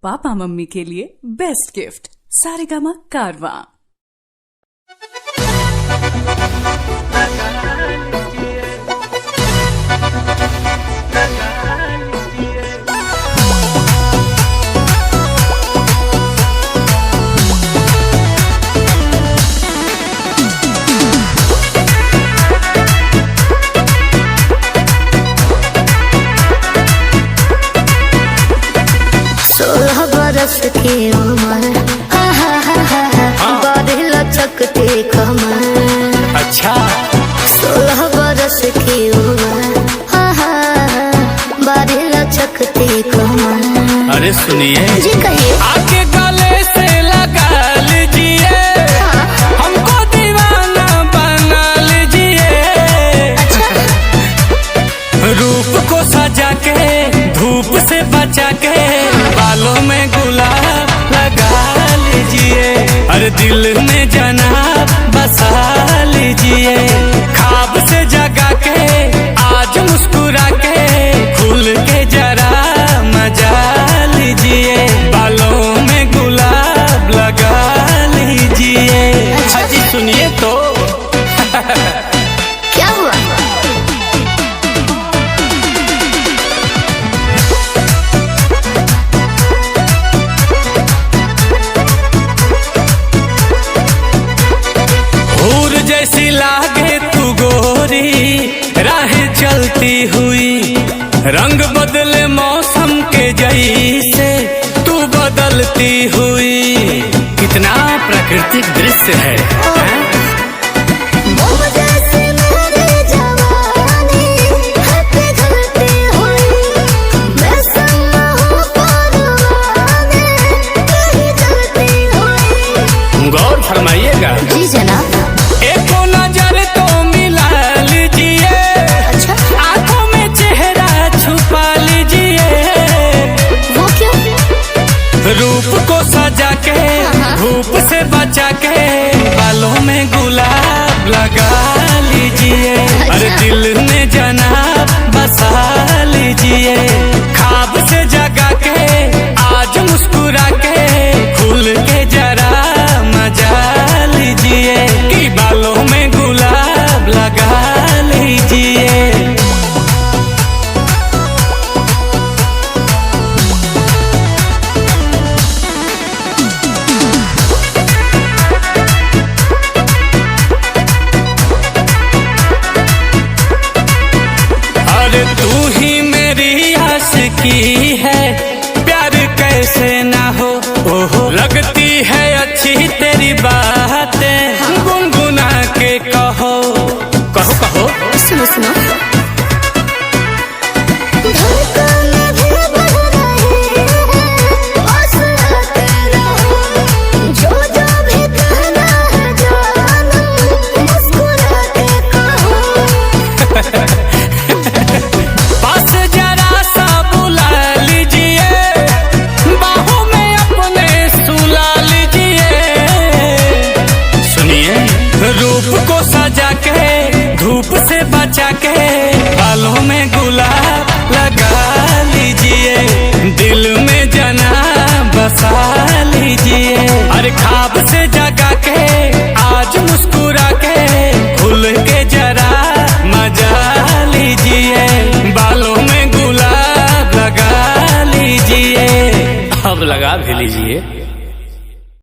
Papa mummy के लिए best gift Saregama कारवां। बरस की उम्र बड़ी लचकती कमर। अच्छा 16 बरस की उम्र बड़ी लचकती कमर। अरे सुनिए जी कहिए। आके गले से लगा लीजिए, हमको दीवाना बना लीजिए। रूप को सजा के धूप से बचा के बालों में गुलाब लगा लीजिए। हर दिल में जनाब बसा लीजिए। ख्वाब से जगा के आज मुस्कुरा के खुल के जरा मजा लीजिए। बालों में गुलाब लगा लीजिए। अच्छा जी सुनिए तो क्या हुआ? जैसी लागे तू गोरी राह चलती हुई, रंग बदले मौसम के जैसे तू बदलती हुई। कितना प्राकृतिक दृश्य है, गौर फरमाइएगा। जी जनाब। रूप को सजा के धूप से बचा के बालों में गुलाब लगा लीजिए। अरे दिल में जनाब बसा लीजिए। ख्वाब से जगा के आज मुस्कुरा के खुल के जरा मजा लीजिए कि बालों में गुलाब लगा लीजिए। तू ही मेरी आशिकी है, प्यार कैसे ना हो। ओहो लगती है अच्छी तेरी बातें, गुनगुना के कहो कहो कहो। सुनो सुनो। रूप को सजा के धूप से बचा के बालों में गुलाब लगा लीजिए। दिल में जनाब बसा लीजिए। अरे ख्वाब से जगा के आज मुस्कुरा के खुल के जरा मजा लीजिए। बालों में गुलाब लगा लीजिए। अब लगा भी लीजिए।